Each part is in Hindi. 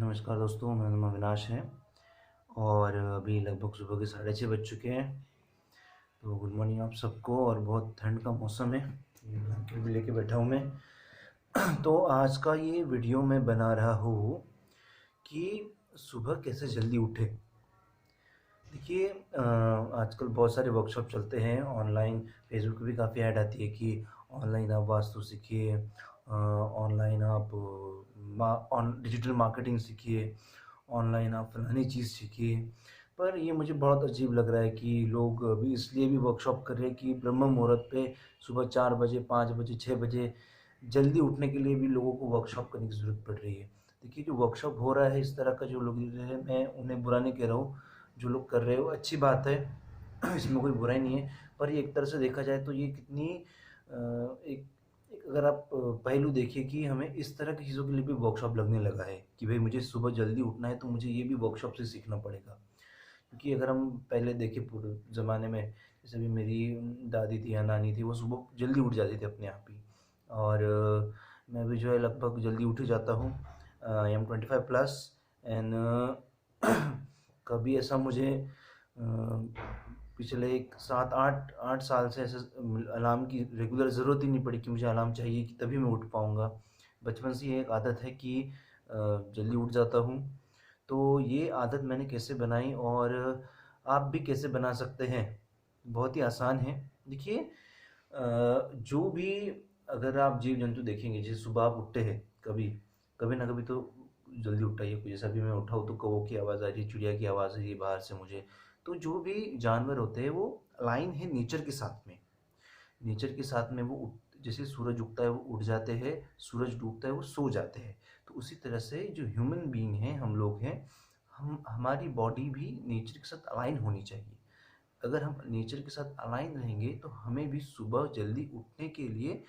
नमस्कार दोस्तों, मेरा नाम अविनाश है और अभी लगभग सुबह के 6:30 बज चुके हैं। तो गुड मॉर्निंग आप सबको। और बहुत ठंड का मौसम है, ये ब्लैंकेट भी लेके बैठा हूँ मैं। तो आज का ये वीडियो मैं बना रहा हूँ कि सुबह कैसे जल्दी उठे। देखिए आजकल बहुत सारे वर्कशॉप चलते हैं ऑनलाइन। फेसबुक पे भी काफ़ी ऐड आती है कि ऑनलाइन आप वास्तु सीखिए, ऑनलाइन आप डिजिटल मार्केटिंग सीखिए, ऑनलाइन आप फलानी चीज़ सीखिए। पर ये मुझे बहुत अजीब लग रहा है कि लोग अभी इसलिए भी वर्कशॉप कर रहे हैं कि ब्रह्म मुहूर्त पे सुबह 4 बजे, 5 बजे, 6 बजे जल्दी उठने के लिए भी लोगों को वर्कशॉप करने की ज़रूरत पड़ रही है। देखिए जो वर्कशॉप हो रहा है इस तरह का, जो लोग है, मैं उन्हें बुरा नहीं कह रहा हूँ। जो लोग कर रहे हो अच्छी बात है, इसमें कोई बुराई नहीं है। पर ये एक तरह से देखा जाए तो ये कितनी एक एक अगर आप पहलू देखिए कि हमें इस तरह की चीज़ों के लिए भी वर्कशॉप लगने लगा है कि भाई मुझे सुबह जल्दी उठना है तो मुझे ये भी वर्कशॉप से सीखना पड़ेगा। क्योंकि अगर हम पहले देखें पूरे ज़माने में, जैसे भी मेरी दादी थी या नानी थी, वो सुबह जल्दी उठ जाती थी अपने आप ही। और मैं भी जो है लगभग जल्दी उठ ही जाता हूँ। आई एम 25 प्लस एंड कभी ऐसा मुझे पिछले एक 7-8 साल से ऐसे अलार्म की रेगुलर ज़रूरत ही नहीं पड़ी कि मुझे अलार्म चाहिए कि तभी मैं उठ पाऊँगा। बचपन से ये एक आदत है कि जल्दी उठ जाता हूँ। तो ये आदत मैंने कैसे बनाई और आप भी कैसे बना सकते हैं? बहुत ही आसान है। देखिए जो भी अगर आप जीव-जंतु देखेंगे, जैसे सुबह आप उठते हैं कभी, कभी ना कभी तो जल्दी उठा ही है कोई। जैसे अभी मैं उठा हूँ तो कौवों की आवाज़ आ रही है, चिड़िया की आवाज़ आ रही है बाहर से मुझे। तो जो भी जानवर होते हैं वो अलाइन है नेचर के साथ में। नेचर के साथ में वो जैसे सूरज उगता है वो उठ जाते हैं, सूरज डूबता है वो सो जाते हैं। तो उसी तरह से जो ह्यूमन बीइंग हैं, हम लोग हैं, हम हमारी बॉडी भी नेचर के साथ अलाइन होनी चाहिए। अगर हम नेचर के साथ अलाइन रहेंगे तो हमें भी सुबह जल्दी उठने के लिए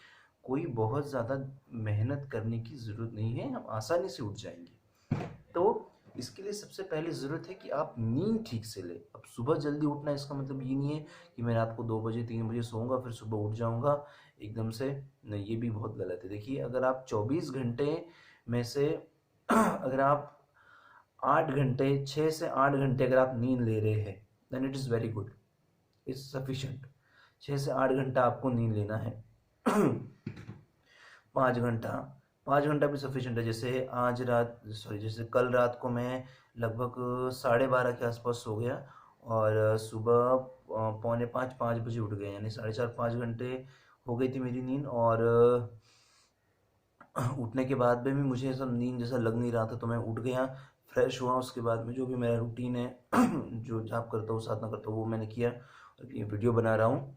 कोई बहुत ज़्यादा मेहनत करने की ज़रूरत नहीं है, हम आसानी से उठ जाएँगे। तो इसके लिए सबसे पहले ज़रूरत है कि आप नींद ठीक से लें। अब सुबह जल्दी उठना इसका मतलब ये नहीं है कि मैं रात को 2 बजे 3 बजे सोऊँगा फिर सुबह उठ जाऊँगा एकदम से। नहीं, ये भी बहुत गलत है। देखिए अगर आप 24 घंटे में से अगर आप 8 घंटे, 6 से 8 घंटे अगर आप नींद ले रहे हैं, then it is very good, it's sufficient. 6 से 8 घंटा आपको नींद लेना है। 5 घंटा, 5 घंटा भी सफिशिएंट है। जैसे कल रात को मैं लगभग 12:30 के आसपास सो गया और सुबह पौने 5 बजे उठ गए, यानी साढ़े 4-5 घंटे हो गई थी मेरी नींद। और उठने के बाद में भी मुझे ऐसा नींद जैसा लग नहीं रहा था, तो मैं उठ गया, फ्रेश हुआ। उसके बाद में जो भी मेरा रूटीन है जो जॉब करता हूँ साधना करता हूँ वो मैंने किया और ये वीडियो बना रहा हूँ।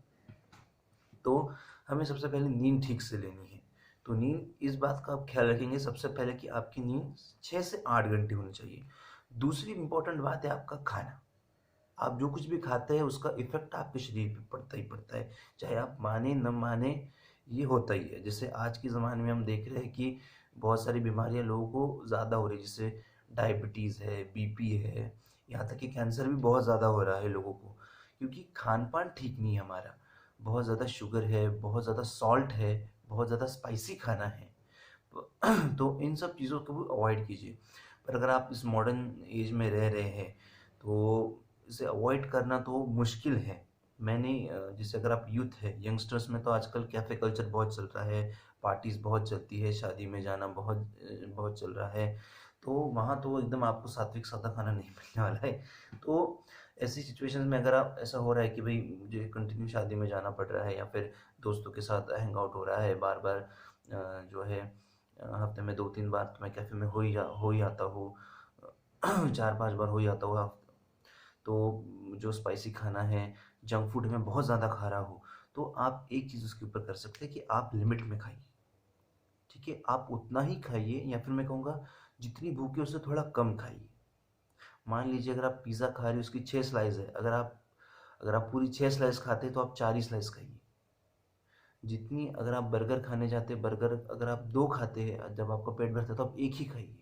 तो हमें सबसे पहले नींद ठीक से लेनी है। तो नींद, इस बात का आप ख्याल रखेंगे सबसे पहले कि आपकी नींद 6 से 8 घंटे होनी चाहिए। दूसरी इम्पोर्टेंट बात है आपका खाना। आप जो कुछ भी खाते हैं उसका इफ़ेक्ट आपके शरीर पे पड़ता ही पड़ता है, चाहे आप माने न माने, ये होता ही है। जैसे आज के ज़माने में हम देख रहे हैं कि बहुत सारी बीमारियाँ लोगों को ज़्यादा हो रही है, जैसे डायबिटीज़ है, बीपी है, यहाँ तक कि कैंसर भी बहुत ज़्यादा हो रहा है लोगों को, क्योंकि खान-पान ठीक नहीं है हमारा। बहुत ज़्यादा शुगर है, बहुत ज़्यादा सॉल्ट है, बहुत ज़्यादा स्पाइसी खाना है। तो इन सब चीज़ों को भी अवॉइड कीजिए। पर अगर आप इस मॉडर्न एज में रह रहे हैं तो इसे अवॉइड करना तो मुश्किल है। मैंने जैसे अगर आप यूथ है, यंगस्टर्स में तो आजकल कैफ़े कल्चर बहुत चल रहा है, पार्टीज़ बहुत चलती है, शादी में जाना बहुत चल रहा है। तो वहाँ तो एकदम आपको सात्विक सादा खाना नहीं मिलने वाला है। तो ऐसी सिचुएशंस में अगर आप, ऐसा हो रहा है कि भई मुझे कंटिन्यू शादी में जाना पड़ रहा है या फिर दोस्तों के साथ हैंग आउट हो रहा है बार-बार, जो है हफ्ते में 2-3 बार तो मैं कैफ़े में हो ही आता हूँ। 4-5 बार हो ही आता हूँ। तो जो स्पाइसी खाना है, जंक फूड मैं बहुत ज़्यादा खा रहा हूँ, तो आप एक चीज़ उसके ऊपर कर सकते हैं कि आप लिमिट में खाइए, ठीक है? आप उतना ही खाइए, या फिर मैं कहूँगा जितनी भूख है उससे थोड़ा कम खाइए। मान लीजिए अगर आप पिज़्ज़ा खा रहे हो, उसकी 6 स्लाइस है, अगर आप पूरी 6 स्लाइस खाते हैं तो आप 4 ही स्लाइस खाइए। जितनी अगर आप बर्गर खाने जाते हैं, बर्गर अगर आप 2 खाते हैं, जब आपका पेट भरता है तो आप 1 ही खाइए।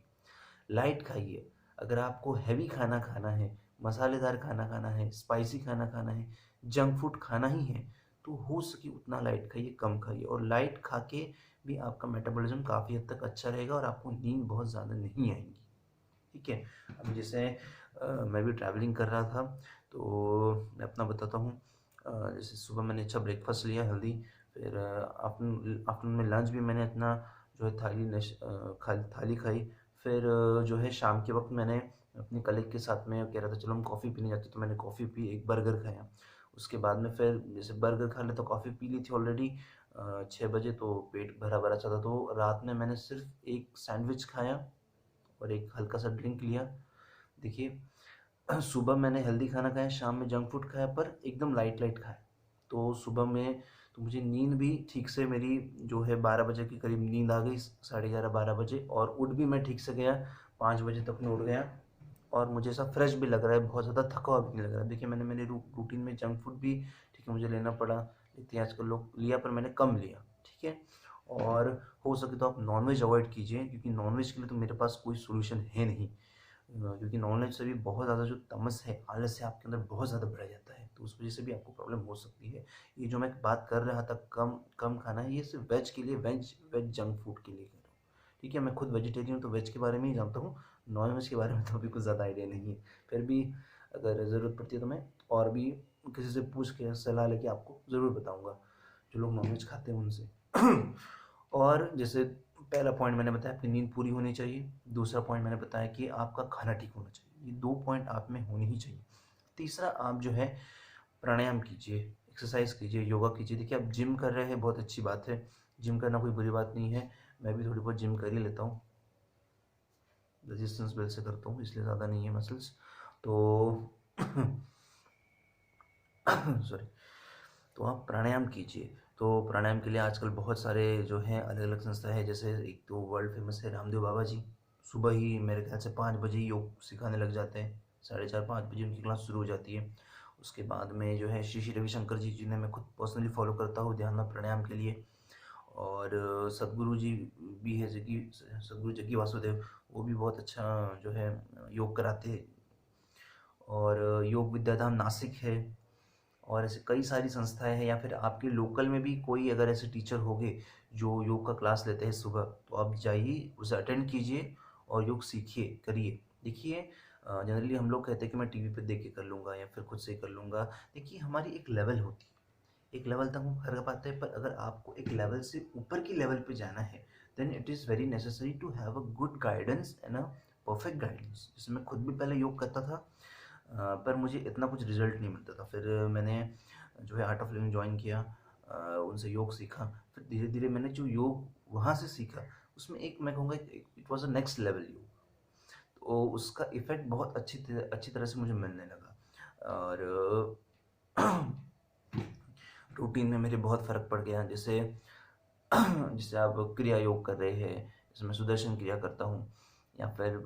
लाइट खाइए। अगर आपको हैवी खाना खाना है, मसालेदार खाना खाना है, स्पाइसी खाना खाना है, जंक फूड खाना ही है, तो हो सके उतना लाइट खाइए, कम खाइए। और लाइट खा के भी आपका मेटाबॉलिज़्म काफ़ी हद तक अच्छा रहेगा और आपको नींद बहुत ज़्यादा नहीं आएगी, ठीक है। अभी जैसे मैं भी ट्रैवलिंग कर रहा था, तो मैं अपना बताता हूँ। जैसे सुबह मैंने अच्छा ब्रेकफास्ट लिया हेल्दी, फिर आफ्टरनून में लंच भी मैंने अपना जो है थाली खाई। फिर जो है शाम के वक्त मैंने अपने कलीग के साथ में कह रहा था चलो हम कॉफ़ी पीने जाते, तो मैंने कॉफ़ी पी, एक बर्गर खाया। उसके बाद में फिर जैसे बर्गर खा लिया तो कॉफ़ी पी ली थी ऑलरेडी 6 बजे, तो पेट भरा भरा सा था, तो रात में मैंने सिर्फ एक सैंडविच खाया और एक हल्का सा ड्रिंक लिया। देखिए सुबह मैंने हेल्दी खाना खाया, शाम में जंक फूड खाया, पर एकदम लाइट लाइट खाया। तो सुबह में तो मुझे नींद भी ठीक से मेरी जो है 12 बजे के करीब नींद आ गई, 11:30 12 बजे, और उठ भी मैं ठीक से गया, 5 बजे तक मैं उठ गया। और मुझे ऐसा फ्रेश भी लग रहा है, बहुत ज़्यादा थका हुआ भी नहीं लग रहा है। देखिए मैंने मेरे रूटीन में जंक फूड भी ठीक है मुझे लेना पड़ा, लेते हैं आजकल लोग, लिया पर मैंने कम लिया, ठीक है। और हो सके तो आप नॉनवेज अवॉइड कीजिए, क्योंकि नॉनवेज के लिए तो मेरे पास कोई सोल्यूशन है नहीं। क्योंकि नॉनवेज से भी बहुत ज़्यादा जो तमस है, आलस है, आपके अंदर बहुत ज़्यादा बढ़ जाता है, तो उस वजह से भी आपको प्रॉब्लम हो सकती है। ये जो मैं बात कर रहा था कम कम खाना है, ये सिर्फ वेज के लिए, वेज वेज जंक फूड के लिए कर रहा हूँ, ठीक है। मैं खुद वेजिटेरियन हूँ, तो वेज के बारे में ही जानता हूँ, नॉन वेज के बारे में तो अभी कुछ ज़्यादा आइडिया नहीं है। फिर भी अगर ज़रूरत पड़ती है तो मैं और भी किसी से पूछ के सलाह लेके आपको ज़रूर बताऊँगा, जो लोग नॉन वेज खाते हैं उनसे। और जैसे पहला पॉइंट मैंने बताया आपकी नींद पूरी होनी चाहिए, दूसरा पॉइंट मैंने बताया कि आपका खाना ठीक होना चाहिए, ये 2 पॉइंट आप में होने ही चाहिए। तीसरा आप जो है प्राणायाम कीजिए, एक्सरसाइज कीजिए, योगा कीजिए। देखिए आप जिम कर रहे हैं, बहुत अच्छी बात है, जिम करना कोई बुरी बात नहीं है। मैं भी थोड़ी बहुत जिम कर ही लेता हूँ, रेजिस्टेंस बेल्ट से करता हूँ, इसलिए ज़्यादा नहीं है मसल्स तो सॉरी। तो आप प्राणायाम कीजिए। तो प्राणायाम के लिए आजकल बहुत सारे जो हैं अलग-अलग संस्था है, जैसे एक तो वर्ल्ड फेमस है रामदेव बाबा जी। सुबह ही मेरे ख्याल से 5 बजे ही योग सिखाने लग जाते हैं, 4:30 5 बजे उनकी क्लास शुरू हो जाती है। उसके बाद में जो है श्री श्री रविशंकर जी, जिन्हें मैं खुद पर्सनली फॉलो करता हूँ ध्यान और प्राणायाम के लिए। और सद्गुरु जी भी है, सद्गुरु जग्गी वासुदेव, वो भी बहुत अच्छा जो है योग कराते हैं। और योग विद्याधाम नासिक है, और ऐसे कई सारी संस्थाएं हैं, या फिर आपके लोकल में भी कोई अगर ऐसे टीचर होंगे जो योग का क्लास लेते हैं सुबह, तो आप जाइए, उसे अटेंड कीजिए और योग सीखिए, करिए। देखिए जनरली हम लोग कहते हैं कि मैं टीवी पे देख के कर लूँगा या फिर खुद से कर लूँगा। देखिए हमारी एक लेवल होती है, एक लेवल तक हम कर पाते हैं, पर अगर आपको एक लेवल से ऊपर की लेवल पे जाना है, then it is very necessary to have a good guidance and a perfect guidance. जैसे मैं खुद भी पहले योग करता था, पर मुझे इतना कुछ रिजल्ट नहीं मिलता था। फिर मैंने जो है आर्ट ऑफ लिविंग ज्वाइन किया, उनसे योग सीखा। फिर धीरे धीरे मैंने जो योग वहाँ से सीखा, उसमें एक मैं कहूँगा it was a next level योग। तो उसका इफेक्ट बहुत अच्छी तरह से मुझे मिलने लगा। और रूटीन में मेरे बहुत फ़र्क पड़ गया। जैसे जैसे आप क्रिया योग कर रहे हैं, जैसे मैं सुदर्शन क्रिया करता हूँ, या फिर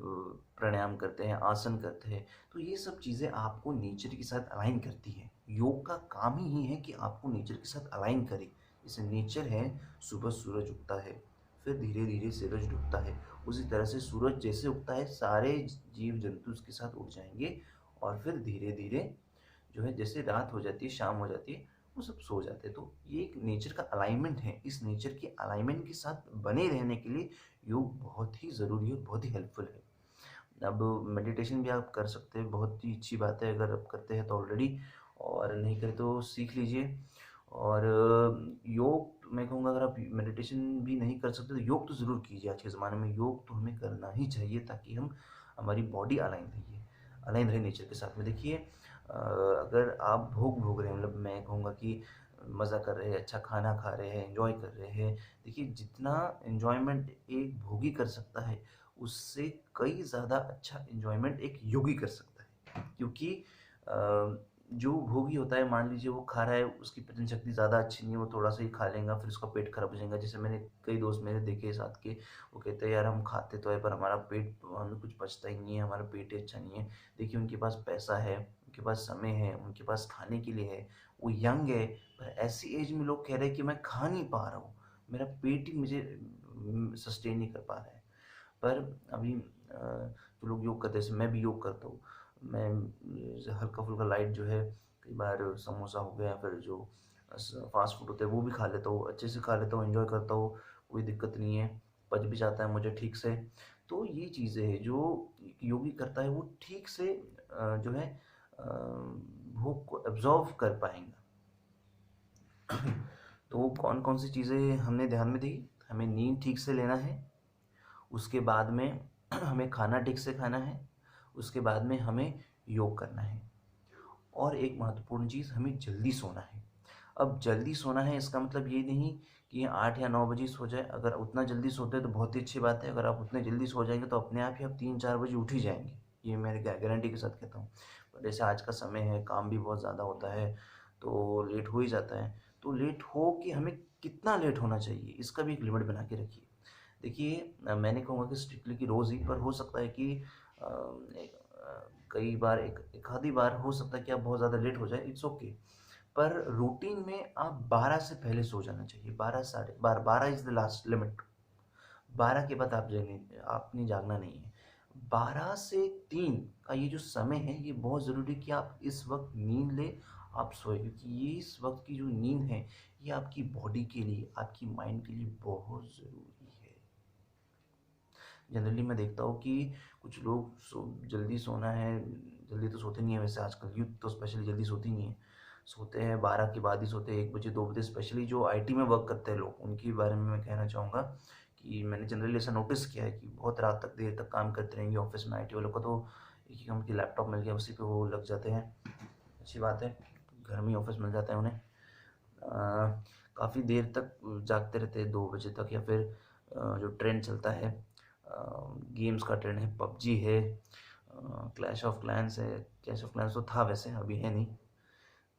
प्राणायाम करते हैं, आसन करते हैं, तो ये सब चीज़ें आपको नेचर के साथ अलाइन करती है। योग का काम ही ये है कि आपको नेचर के साथ अलाइन करे। जैसे नेचर है, सुबह सूरज उगता है, फिर धीरे धीरे सूरज डूबता है, उसी तरह से सूरज जैसे उगता है सारे जीव जंतु उसके साथ उग जाएंगे, और फिर धीरे धीरे जो है जैसे रात हो जाती है, शाम हो जाती है, वो सब सो जाते हैं। तो ये एक नेचर का अलाइनमेंट है। इस नेचर के अलाइनमेंट के साथ बने रहने के लिए योग बहुत ही ज़रूरी है और बहुत ही हेल्पफुल है। अब मेडिटेशन भी आप कर सकते हैं, बहुत ही अच्छी बात है अगर आप करते हैं तो ऑलरेडी, और नहीं करें तो सीख लीजिए। और योग मैं कहूँगा अगर आप मेडिटेशन भी नहीं कर सकते तो योग तो ज़रूर कीजिए। आज के ज़माने में योग तो हमें करना ही चाहिए, ताकि हम हमारी बॉडी अलाइन रहे नेचर के साथ में। देखिए अगर आप भोग भोग रहे हैं, मतलब मैं कहूँगा कि मज़ा कर रहे हैं, अच्छा खाना खा रहे हैं, एंजॉय कर रहे हैं, देखिए जितना एन्जॉयमेंट एक भोगी कर सकता है, उससे कई ज़्यादा अच्छा एन्जॉयमेंट एक योगी कर सकता है। क्योंकि जो भोगी होता है, मान लीजिए वो खा रहा है, उसकी पाचन शक्ति ज़्यादा अच्छी नहीं है, वो थोड़ा सा ही खा लेगा, फिर उसका पेट खराब हो जाएगा। जैसे मैंने कई दोस्त मेरे देखे साथ के, वो कहते हैं यार हम खाते तो है पर हमारा पेट, हमें कुछ पचता ही नहीं है, हमारा पेट ही अच्छा नहीं है। देखिए उनके पास पैसा है, उनके पास समय है, उनके पास खाने के लिए है, वो यंग है, पर ऐसी एज में लोग कह रहे हैं कि मैं खा नहीं पा रहा हूँ, मेरा पेट ही मुझे सस्टेन नहीं कर पा रहा है। पर अभी जो लोग योग करते हैं, जैसे मैं भी योग करता हूँ, मैं हल्का फुल्का लाइट जो है, कई बार समोसा हो गया, फिर जो फास्ट फूड होते हैं वो भी खा लेता हूँ, अच्छे से खा लेता हूँ, एंजॉय करता हूँ, कोई दिक्कत नहीं है, पच भी जाता है मुझे ठीक से। तो ये चीज़ें हैं जो योगी करता है, वो ठीक से जो है भूख को एब्जॉर्व कर पाएंगा। तो कौन कौन सी चीज़ें हमने ध्यान में दी? हमें नींद ठीक से लेना है, उसके बाद में हमें खाना ठीक से खाना है, उसके बाद में हमें योग करना है, और एक महत्वपूर्ण चीज़, हमें जल्दी सोना है। अब जल्दी सोना है इसका मतलब ये नहीं कि 8 या 9 बजे सो जाए। अगर उतना जल्दी सोते हैं तो बहुत ही अच्छी बात है। अगर आप उतने जल्दी सो जाएंगे तो अपने आप ही आप 3-4 बजे उठ ही जाएंगे, ये मैं गारंटी के साथ कहता हूँ। पर जैसे आज का समय है, काम भी बहुत ज़्यादा होता है, तो लेट हो ही जाता है। तो लेट हो कि हमें कितना लेट होना चाहिए, इसका भी एक लिमिट बना के रखिए। देखिए मैं नहीं कहूँगा कि स्ट्रिक्टली कि रोज़ ही, पर हो सकता है कि कई बार एक आधी बार हो सकता है कि आप बहुत ज़्यादा लेट हो जाए, इट्स ओके। पर रूटीन में आप 12 से पहले सो जाना चाहिए। 12 साढ़े 12, 12 इज़ द लास्ट लिमिट। 12 के बाद आपने जागना नहीं है। 12 से 3 का ये जो समय है, ये बहुत ज़रूरी है कि आप इस वक्त नींद लें, आप सोए, क्योंकि ये इस वक्त की जो नींद है, ये आपकी बॉडी के लिए, आपकी माइंड के लिए बहुत ज़रूरी है। जनरली मैं देखता हूँ कि कुछ लोग जल्दी सोना है, जल्दी तो सोते नहीं है। वैसे आजकल यूथ तो स्पेशली जल्दी सोती नहीं है, सोते हैं 12 के बाद ही सोते हैं, 1 बजे 2 बजे। स्पेशली जो आईटी में वर्क करते हैं लोग, उनके बारे में मैं कहना चाहूँगा कि मैंने जनरली ऐसा नोटिस किया है कि बहुत रात तक, देर तक काम करते रहेंगे ऑफिस में। आईटी वालों को तो एक ही उनकी लैपटॉप मिल गया, उसी पे वो लग जाते हैं। अच्छी बात है, घर में ही ऑफिस मिल जाता है उन्हें। काफ़ी देर तक जागते रहते हैं, 2 बजे तक, या फिर जो ट्रेंड चलता है, गेम्स का ट्रेंड है, पबजी है, क्लैश ऑफ क्लैंस है। क्लैश ऑफ क्लैंस तो था वैसे, अभी है नहीं।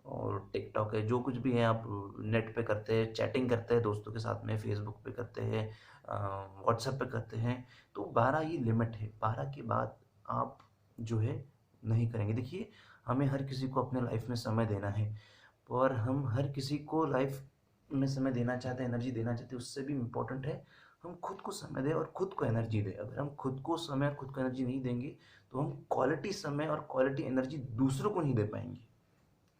और टिकटॉक है, जो कुछ भी है आप नेट पे करते हैं, चैटिंग करते हैं दोस्तों के साथ में, फेसबुक पे करते हैं, व्हाट्सएप पे करते हैं, तो 12 ये लिमिट है। 12 के बाद आप जो है नहीं करेंगे। देखिए हमें हर किसी को अपने लाइफ में समय देना है, और हम हर किसी को लाइफ में समय देना चाहते हैं, एनर्जी देना चाहते हैं। उससे भी इम्पोर्टेंट है हम खुद को समय दें और खुद को एनर्जी दें। अगर हम खुद को समय और खुद को एनर्जी नहीं देंगे तो हम क्वालिटी समय और क्वालिटी एनर्जी दूसरों को नहीं दे पाएंगे।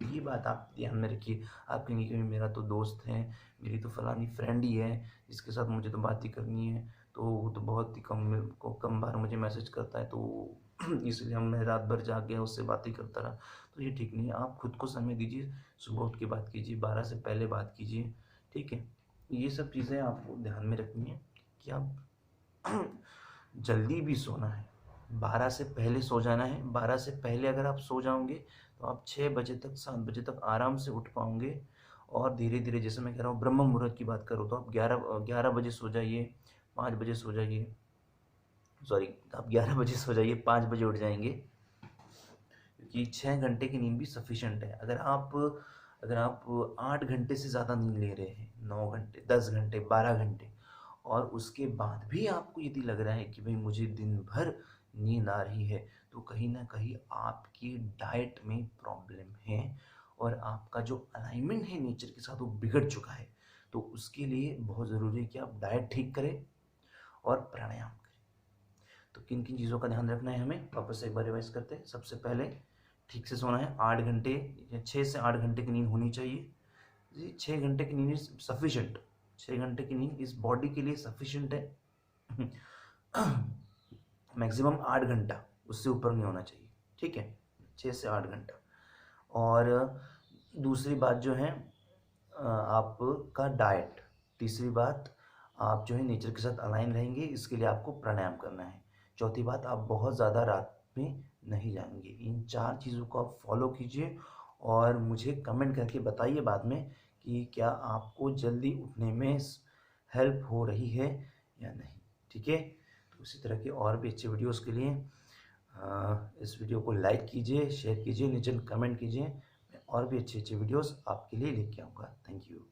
ये बात आप ध्यान में रखिए। आप कहेंगे कि मेरा तो दोस्त है, मेरी तो फलानी फ्रेंड ही है, जिसके साथ मुझे तो बात ही करनी है, तो वो तो बहुत ही कम बार मुझे मैसेज करता है, तो इसलिए मैं रात भर जाग गया, उससे बात ही करता रहा। तो ये ठीक नहीं है। आप खुद को समय दीजिए, सुबह उठ के बात कीजिए, 12 से पहले बात कीजिए, ठीक है। ये सब चीज़ें आपको ध्यान में रखनी है कि आप जल्दी भी सोना है, 12 से पहले सो जाना है। 12 से पहले अगर आप सो जाओगे तो आप 6 बजे तक, 7 बजे तक आराम से उठ पाओगे। और धीरे धीरे, जैसे मैं कह रहा हूँ, ब्रह्म मुहूर्त की बात करूँ तो आप 11 बजे सो जाइए, 5 बजे सो जाइए, सॉरी, आप 11 बजे सो जाइए, 5 बजे उठ जाएंगे, क्योंकि 6 घंटे की नींद भी सफिशेंट है। अगर आप 8 घंटे से ज़्यादा नींद ले रहे हैं, 9 घंटे, 10 घंटे, 12 घंटे, और उसके बाद भी आपको यदि लग रहा है कि भाई मुझे दिन भर नींद आ रही है, तो कहीं ना कहीं आपकी डाइट में प्रॉब्लम है, और आपका जो अलाइनमेंट है नेचर के साथ वो बिगड़ चुका है। तो उसके लिए बहुत ज़रूरी है कि आप डाइट ठीक करें और प्राणायाम करें। तो किन किन चीज़ों का ध्यान रखना है हमें, वापस से एक बार रिवाइज करते हैं। सबसे पहले ठीक से सोना है, 8 घंटे या 6 से 8 घंटे की नींद होनी चाहिए जी। 6 घंटे की नींद इज सफिशेंट। 6 घंटे की नींद इस बॉडी के लिए सफिशेंट है। मैक्सिमम 8 घंटा, उससे ऊपर नहीं होना चाहिए, ठीक है, 6 से 8 घंटा। और दूसरी बात जो है आपका डाइट। तीसरी बात, आप जो है नेचर के साथ अलाइन रहेंगे, इसके लिए आपको प्राणायाम करना है। चौथी बात, आप बहुत ज़्यादा रात में नहीं जाएंगे। इन 4 चीज़ों को आप फॉलो कीजिए और मुझे कमेंट करके बताइए बाद में कि क्या आपको जल्दी उठने में हेल्प हो रही है या नहीं, ठीक है। तो इसी तरह के और भी अच्छे वीडियोस के लिए इस वीडियो को लाइक कीजिए, शेयर कीजिए, नीचे कमेंट कीजिए। मैं और भी अच्छे अच्छे वीडियोस आपके लिए लेके आऊँगा। Thank you.